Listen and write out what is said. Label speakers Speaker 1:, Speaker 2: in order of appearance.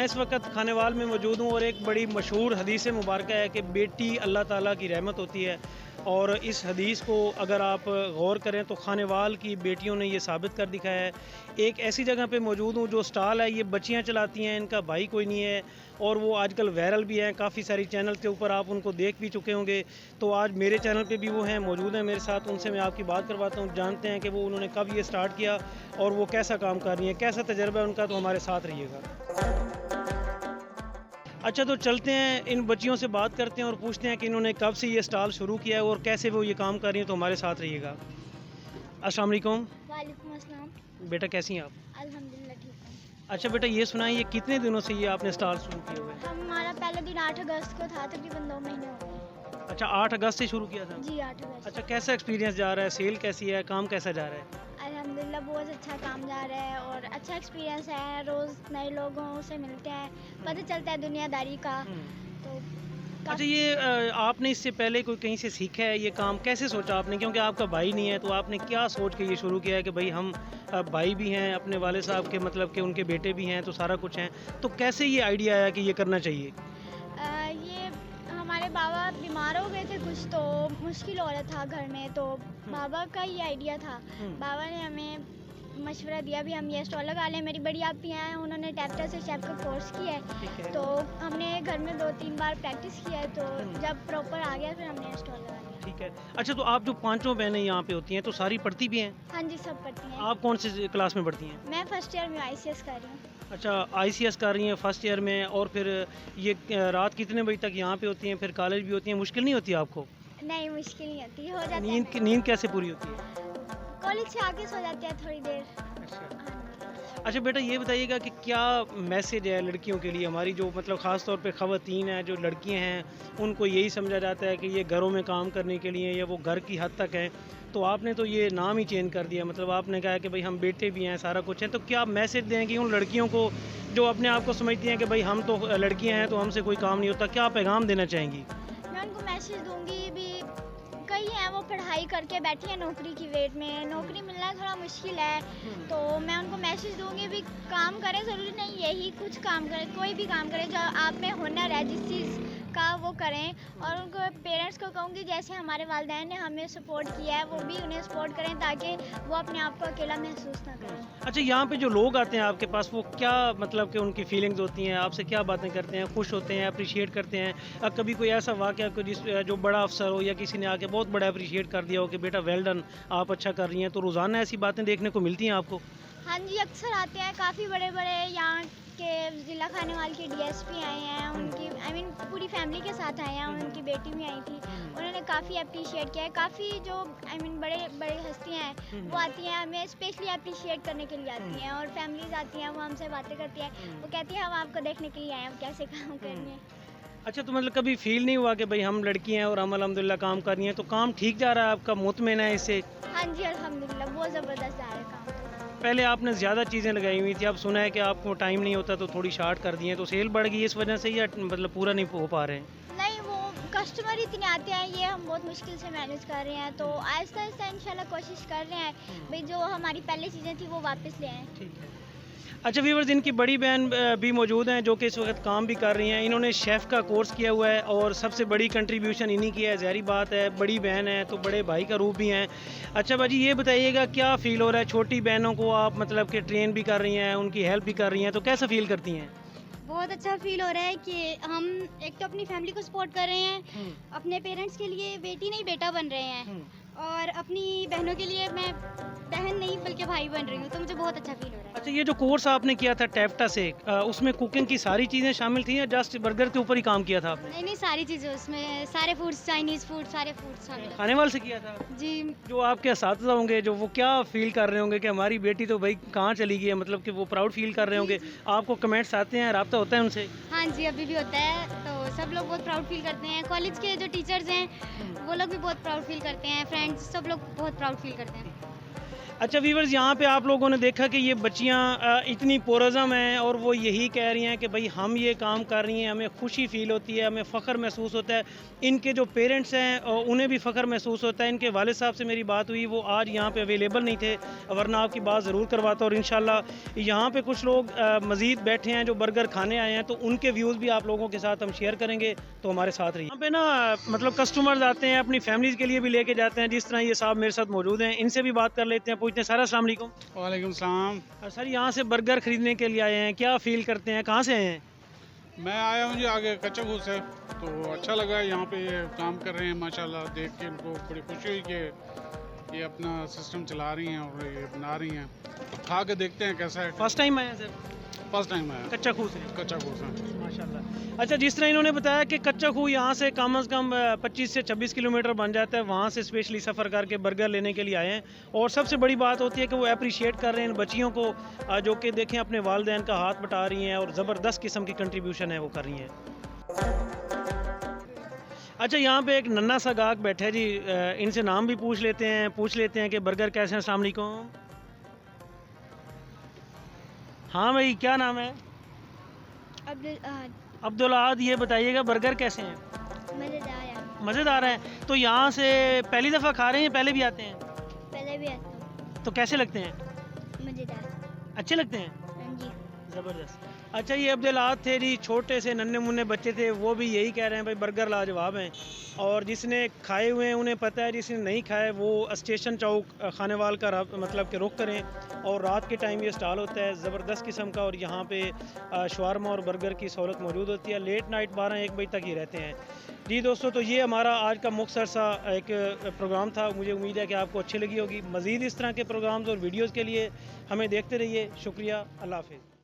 Speaker 1: इस वक्त खानेवाल में मौजूद हूँ और एक बड़ी मशहूर हदीस मुबारक है कि बेटी अल्लाह ताला की रहमत होती है। और इस हदीस को अगर आप गौर करें तो खानेवाल की बेटियों ने ये साबित कर दिखाया है। एक ऐसी जगह पे मौजूद हूँ जो स्टॉल है, ये बच्चियाँ चलाती हैं, इनका भाई कोई नहीं है और वो आजकल वायरल भी हैं, काफ़ी सारी चैनल के ऊपर आप उनको देख भी चुके होंगे। तो आज मेरे चैनल पे भी वो हैं, मौजूद हैं मेरे साथ, उनसे मैं आपकी बात करवाता हूँ, जानते हैं कि वो उन्होंने कब ये स्टार्ट किया और वो कैसा काम कर रही हैं, कैसा तजर्बा है उनका। तो हमारे साथ रहिएगा। अच्छा, तो चलते हैं, इन बच्चियों से बात करते हैं और पूछते हैं कि इन्होंने कब से ये स्टॉल शुरू किया है और कैसे वो ये काम कर रही हैं। तो हमारे साथ रहिएगा। अस्सलाम वालेकुम।
Speaker 2: वालेकुम अस्सलाम।
Speaker 1: बेटा कैसी हैं आप?
Speaker 2: अल्हम्दुलिल्लाह ठीक हूँ।
Speaker 1: अच्छा बेटा, ये सुनाएं, ये कितने दिनों से ये आपने स्टॉल शुरू किए हुए हैं?
Speaker 2: हमारा पहला दिन 8 अगस्त को था, तकरीबन 2 महीने हो गए।
Speaker 1: अच्छा, 8 अगस्त से शुरू किया था।
Speaker 2: जी 8 अगस्त।
Speaker 1: अच्छा, कैसा एक्सपीरियंस जा रहा है, सेल कैसी है, काम कैसा जा रहा है?
Speaker 2: अल्हम्दुलिल्लाह बहुत अच्छा काम जा रहा है और अच्छा एक्सपीरियंस है। रोज़ नए लोगों से मिलते हैं, पता चलता है दुनियादारी का। तो
Speaker 1: अच्छा, ये आपने इससे पहले कोई कहीं से सीखा है ये काम? कैसे सोचा आपने, क्योंकि आपका भाई नहीं है, तो आपने क्या सोच के ये शुरू किया है कि भाई हम भाई भी हैं अपने वाले साहब के, मतलब कि उनके बेटे भी हैं, तो सारा कुछ हैं, तो कैसे ये आइडिया आया कि ये करना चाहिए?
Speaker 2: ये हमारे बाबा बीमार हो गए थे कुछ, तो मुश्किल हो रहा था घर में, तो बाबा का ही आइडिया था। बाबा ने हमें मशवरा दिया भी हम ये स्टॉल लगा लें। मेरी बड़ी आप भी हैं, उन्होंने टैप्टा से शेफ़ का कोर्स किया है, तो हमने घर में 2-3 बार प्रैक्टिस किया है, तो जब प्रॉपर आ गया फिर हमने स्टॉल लगा लिया।
Speaker 1: ठीक है। अच्छा, तो आप जो पांचों बहनें यहाँ पे होती हैं तो सारी पढ़ती भी हैं?
Speaker 2: हाँ जी, सब पढ़ती हैं।
Speaker 1: आप कौन सी क्लास में पढ़ती हैं?
Speaker 2: मैं फर्स्ट ईयर में ICS कर रही हूँ।
Speaker 1: अच्छा, आईसीएस कर रही हैं फर्स्ट ईयर में, और फिर ये रात कितने बजे तक यहाँ पे होती हैं, फिर कॉलेज भी होती हैं, मुश्किल नहीं होती आपको?
Speaker 2: नहीं, मुश्किल नहीं होती, हो जाता
Speaker 1: नींद
Speaker 2: है।
Speaker 1: नींद कैसे पूरी होती है?
Speaker 2: कॉलेज से आके सो जाते हैं थोड़ी देर।
Speaker 1: अच्छा।
Speaker 2: हाँ जी।
Speaker 1: अच्छा बेटा, ये बताइएगा कि क्या मैसेज है लड़कियों के लिए, हमारी जो मतलब ख़ास तौर पे ख़वातीन हैं, जो लड़कियां हैं, उनको यही समझा जाता है कि ये घरों में काम करने के लिए या वो घर की हद तक हैं, तो आपने तो ये नाम ही चेंज कर दिया, मतलब आपने कहा कि भाई हम बेटे भी हैं, सारा कुछ है, तो क्या मैसेज देंगे उन लड़कियों को जो अपने आप को समझती हैं कि भाई हम तो लड़कियाँ हैं तो हमसे कोई काम नहीं होता, क्या पैगाम देना चाहेंगी?
Speaker 2: मैं उनको मैसेज दूंगी भी, कई हैं वो पढ़ाई करके बैठी हैं नौकरी की वेट में, नौकरी मिलना थोड़ा मुश्किल है, तो मैं उनको मैसेज दूंगी भी काम करें, ज़रूरी नहीं यही कुछ काम करें, कोई भी काम करें जो आप में हुनर है जिस चीज़ का वो करें। और उनको पेरेंट्स को कहूँगी जैसे हमारे वालिदैन ने हमें सपोर्ट किया है वो भी उन्हें सपोर्ट करें, ताकि वो अपने आप को अकेला महसूस ना करें।
Speaker 1: अच्छा, यहाँ पे जो लोग आते हैं आपके पास, वो क्या मतलब कि उनकी फीलिंग्स होती हैं, आपसे क्या बातें करते हैं, खुश होते हैं, अप्रिशिएट करते हैं? कभी कोई ऐसा वाक़या कोई जो बड़ा अफ़सर हो या किसी ने आके बहुत बड़ा अप्रिशिएट कर दिया हो कि बेटा वेल डन, आप अच्छा कर रही हैं, तो रोज़ाना ऐसी बातें देखने को मिलती हैं आपको?
Speaker 2: हाँ जी, अक्सर आते हैं, काफ़ी बड़े-बड़े यहाँ के ज़िला खानेवाल के DSP आए हैं, उनकी पूरी फैमिली के साथ आए हैं, उनकी बेटी भी आई थी, उन्होंने काफ़ी अप्रिशिएट किया है। काफ़ी जो बड़े हस्तियाँ हैं वो आती हैं, हमें स्पेशली अप्रिशिएट करने के लिए आती हैं, और फैमिलीज़ आती हैं, वो हमसे बातें करती हैं, वो कहती है हम आपको देखने के लिए आए हैं कैसे काम कर रही हैं।
Speaker 1: अच्छा, तो मतलब कभी फ़ील नहीं हुआ कि भाई हम लड़की हैं और हम अल्हम्दुलिल्लाह काम कर रही हैं, तो काम ठीक जा रहा है आपका, मुतमिन है इससे?
Speaker 2: हाँ जी, अल्हम्दुलिल्लाह बहुत ज़बरदस्त जा रहा है काम।
Speaker 1: पहले आपने ज़्यादा चीज़ें लगाई हुई थी, अब सुना है कि आपको टाइम नहीं होता तो थोड़ी शार्ट कर दी हैं, तो सेल बढ़ गई इस वजह से, या मतलब पूरा नहीं हो पा रहे हैं?
Speaker 2: नहीं, वो कस्टमर इतने आते हैं, ये हम बहुत मुश्किल से मैनेज कर रहे हैं, तो आहिस्ता-आहिस्ता इंशाल्लाह कोशिश कर रहे हैं भाई जो हमारी पहले चीज़ें थी वो वापस ले आएँ।
Speaker 1: ठीक है। अच्छा व्यूअर्स, इनकी बड़ी बहन भी मौजूद हैं जो कि इस वक्त काम भी कर रही हैं। इन्होंने शेफ़ का कोर्स किया हुआ है और सबसे बड़ी कंट्रीब्यूशन इन्हीं की है, ज़ाहिर बात है, बड़ी बहन है तो बड़े भाई का रूप भी हैं। अच्छा बाजी, ये बताइएगा क्या फ़ील हो रहा है, छोटी बहनों को आप मतलब कि ट्रेन भी कर रही हैं, उनकी हेल्प भी कर रही हैं, तो कैसा फ़ील करती हैं?
Speaker 3: बहुत अच्छा फील हो रहा है कि हम एक तो अपनी फैमिली को सपोर्ट कर रहे हैं, अपने पेरेंट्स के लिए बेटी नहीं बेटा बन रहे हैं, और अपनी बहनों के लिए मैं बहन नहीं बल्कि भाई बन रही हूँ, तो मुझे बहुत अच्छा फील हो रहा है।
Speaker 1: अच्छा, ये जो कोर्स आपने किया था टैप्टा से, उसमें कुकिंग की सारी चीज़ें शामिल थी या जस्ट बर्गर के ऊपर ही काम किया था आपने?
Speaker 3: नहीं नहीं, सारी चीज़ें उसमें, सारे फूड्स, चाइनीज़ फूड, सारे फूड्स शामिल हैं।
Speaker 1: खानेवाल से किया था?
Speaker 3: जी।
Speaker 1: जो आपके असातिज़ा होंगे जो वो क्या फ़ील कर रहे होंगे कि हमारी बेटी तो भाई कहाँ चली गई है, मतलब कि वो प्राउड फ़ील कर रहे होंगे? आपको कमेंट्स आते हैं, राब्ता होता है उनसे?
Speaker 3: हाँ जी, अभी भी होता है, तो सब लोग बहुत प्राउड फील करते हैं। कॉलेज के जो टीचर्स हैं वो लोग भी बहुत प्राउड फील करते हैं, फ्रेंड्स सब लोग बहुत प्राउड फील करते हैं।
Speaker 1: अच्छा वीवर्स, यहाँ पे आप लोगों ने देखा कि ये बच्चियाँ इतनी पुरज़म हैं और वो यही कह रही हैं कि भाई हम ये काम कर रही हैं, हमें खुशी फ़ील होती है, हमें फ़ख्र महसूस होता है। इनके जो पेरेंट्स हैं उन्हें भी फ़ख्र महसूस होता है। इनके वालिद साहब से मेरी बात हुई, वो आज यहाँ पे अवेलेबल नहीं थे, वरना आपकी बात ज़रूर करवाता। और इंशाल्लाह यहाँ पे कुछ लोग मज़ीद बैठे हैं जो बर्गर खाने आए हैं, तो उनके व्यूज़ भी आप लोगों के साथ हम शेयर करेंगे, तो हमारे साथ रहिए। यहाँ पे ना मतलब कस्टमर्स आते हैं, अपनी फैमिलीज़ के लिए भी लेके जाते हैं, जिस तरह ये साहब मेरे साथ मौजूद हैं, इनसे भी बात कर लेते हैं, पूछते हैं। सर अस्सलाम वालेकुम।
Speaker 4: वालेकुम सलाम।
Speaker 1: सर यहाँ से बर्गर ख़रीदने के लिए आए हैं, क्या फ़ील करते हैं, कहाँ से आए हैं?
Speaker 4: मैं आया हूँ जी आगे कच्चा घूस से, तो अच्छा लगा यहाँ पे ये काम कर रहे हैं माशाल्लाह, देख के इनको बड़ी खुशी हुई कि ये अपना सिस्टम चला रही हैं और ये बना रही हैं। खा के देखते हैं कैसा है।
Speaker 1: फर्स्ट टाइम आए हैं सर?
Speaker 4: फर्स्ट टाइम आया
Speaker 1: कच्चा खूह से?
Speaker 4: कच्चा घूस है।
Speaker 1: माशाल्लाह। अच्छा, जिस तरह इन्होंने बताया कि कच्चा खूह यहाँ से कम से कम 25 से 26 किलोमीटर बन जाता है, वहाँ से स्पेशली सफ़र करके बर्गर लेने के लिए आए हैं। और सबसे बड़ी बात होती है कि वो अप्रिशिएट कर रहे हैं इन बच्चियों को, जो कि देखें अपने वालिदैन का हाथ बटा रही हैं और ज़बरदस्त किस्म की कंट्रीब्यूशन है वो कर रही हैं। अच्छा, यहाँ पे एक नन्ना सा गाहक बैठा है जी, इनसे नाम भी पूछ लेते हैं कि बर्गर कैसे हैं। अस्सलाम वालेकुम। हाँ भाई, क्या नाम है? अब्दुल अहद। ये बताइएगा बर्गर कैसे हैं? मज़ेदार हैं। तो यहाँ से पहली दफ़ा खा रहे हैं, पहले भी आते हैं?
Speaker 2: पहले भी आता हूँ।
Speaker 1: तो कैसे लगते हैं?
Speaker 2: मज़ेदार।
Speaker 1: अच्छे लगते हैं?
Speaker 2: हाँ जी।
Speaker 1: ज़बरदस्त। अच्छा, ये अब्दुल अहद थे जी, छोटे से नन्हे मुन्ने बच्चे थे, वो भी यही कह रहे हैं भाई बर्गर लाजवाब हैं। और जिसने खाए हुए हैं उन्हें पता है, जिसने नहीं खाए वो स्टेशन चौक खानेवाल का मतलब कि रुख करें। और रात के टाइम ये स्टॉल होता है ज़बरदस्त किस्म का, और यहाँ पे शवारमा और बर्गर की सहूलत मौजूद होती है। लेट नाइट 12-1 बजे तक ही रहते हैं जी। दोस्तों, तो ये हमारा आज का मुख्तसर सा एक प्रोग्राम था। मुझे उम्मीद है कि आपको अच्छी लगी होगी। मज़ीद इस तरह के प्रोग्राम्स और वीडियोज़ के लिए हमें देखते रहिए। शुक्रिया, अल्लाह हाफ़िज़।